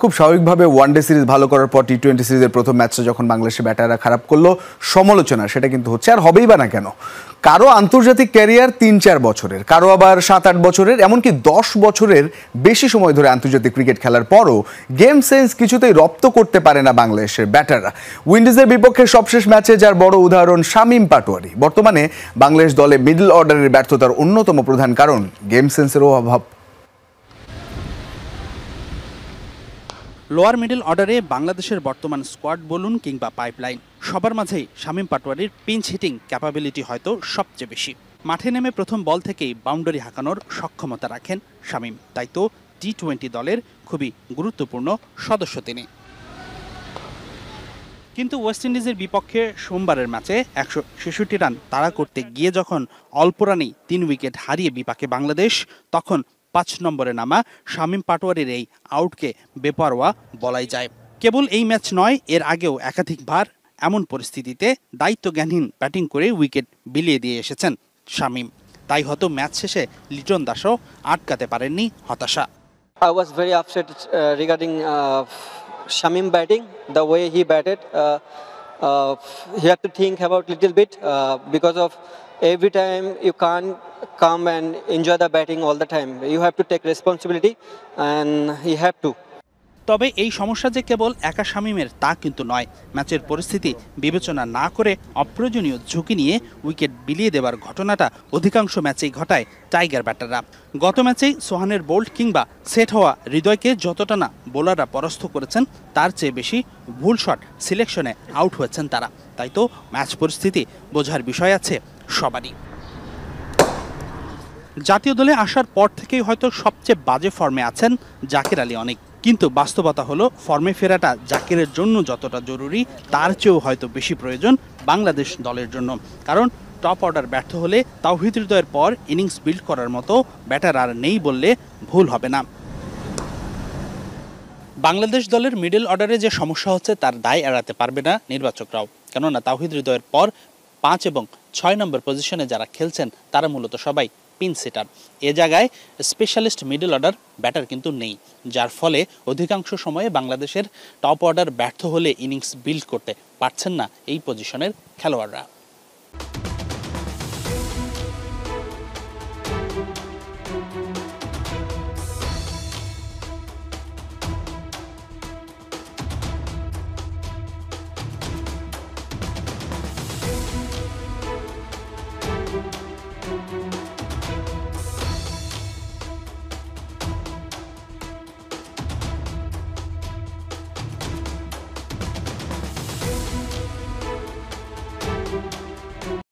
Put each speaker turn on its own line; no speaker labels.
খুব স্বাভাবিকভাবে one day series ভালো করার পর টি-20 সিরিজের প্রথম ম্যাচটা যখন বাংলাদেশের ব্যাটাররা খারাপ করলো, সমালোচনা সেটা কিন্তু হচ্ছে, আর হবেই বা না কেন। কারো আন্তর্জাতিক ক্যারিয়ার ৩-৪ বছরের, কারো আবার ৭-৮ বছরের, এমনকি ১০ বছরের বেশি সময় ধরে আন্তর্জাতিক ক্রিকেট খেলার পরও গেম সেন্স কিছুতেই রপ্ত করতে পারে না বাংলাদেশের ব্যাটাররা। উইন্ডিজের বিপক্ষে সবশেষ ম্যাচে যার বড় উদাহরণ শামীম পাটোয়ারি। বর্তমানে বাংলাদেশ দলে মিডল অর্ডারের ব্যর্থতার অন্যতম প্রধান কারণ গেম সেন্সেরও অভাব।
লোয়ার মিডল অর্ডারে বাংলাদেশের বর্তমান স্কোয়াড বলুন কিংবা পাইপলাইন, সবার মাঝেই শামীম পাটোয়ারির পিঞ্চ হিটিং ক্যাপাবিলিটি হয়তো সবচেয়ে বেশি। মাঠে নেমে প্রথম বল থেকেই বাউন্ডারি হাঁকানোর সক্ষমতা রাখেন শামীম, তাই তো টি-20 দলের খুবই গুরুত্বপূর্ণ সদস্য তিনি। কিন্তু ওয়েস্ট ইন্ডিজের বিপক্ষে সোমবারের ম্যাচে ১৬৬ রান তাড়া করতে গিয়ে যখন অল্প রানেই ৩ উইকেট হারিয়ে বিপাকে বাংলাদেশ, তখন ৫ নম্বরে নামা শামীম পাটোয়ারির এই আউটকে বেপরোয়া বলাই যায়। কেবল এই ম্যাচ নয়, এর আগেও একাধিকবার এমন পরিস্থিতিতে দায়িত্বজ্ঞানহীন ব্যাটিং করে উইকেট বিলিয়ে দিয়ে এসেছেন শামীম। তাই হয়তো ম্যাচ শেষে লিটন দাসও আটকাতে পারেননি হতাশা।
I was very upset regarding Shamim batting, the way he batted. He had to think about little bit because of every time you can't come and enjoy the batting all the time. You have to take responsibility and he have to.
তবে এই সমস্যা যে কেবল একা শামীমের তা কিন্তু নয়। ম্যাচের পরিস্থিতি বিবেচনা না করে অপ্রয়োজনীয় ঝুঁকি নিয়ে উইকেট বিলিয়ে দেওয়ার ঘটনাটা অধিকাংশ ম্যাচেই ঘটায় টাইগার ব্যাটাররা। গত ম্যাচেই সোহানের বোল্ট কিংবা সেট হওয়া হৃদয়কে যতটা না বোলাররা পরাস্ত করেছেন, তার চেয়ে বেশি ভুল শট সিলেকশনে আউট হয়েছেন তারা। তাই তো ম্যাচ পরিস্থিতি বোঝার বিষয় আছে সবারই। জাতীয় দলে আসার পর থেকেই হয়তো সবচেয়ে বাজে ফর্মে আছেন জাকির আলী অনেক, কিন্তু বাস্তবতা হলো ফর্মে ফেরাটা জাকিরের জন্য যতটা জরুরি, তার চেয়েও হয়তো বেশি প্রয়োজন বাংলাদেশ দলের জন্য। কারণ টপ অর্ডার ব্যর্থ হলে তাওহিদ হৃদয়ের পর ইনিংস বিল্ড করার মতো ব্যাটার আর নেই বললে ভুল হবে না। বাংলাদেশ দলের মিডল অর্ডারে যে সমস্যা হচ্ছে তার দায় এড়াতে পারবে না নির্বাচকরাও, কেননা তাওহিদ হৃদয়ের পর ৫ এবং ৬ নম্বর পজিশনে যারা খেলছেন তারা মূলত সবাই পিন সিটার। এ জায়গায় স্পেশালিস্ট মিডল অর্ডার ব্যাটার কিন্তু নেই, যার ফলে অধিকাংশ সময়ে বাংলাদেশের টপ অর্ডার ব্যর্থ হলে ইনিংস বিল্ড করতে পারছেন না এই পজিশনের খেলোয়াড়রা।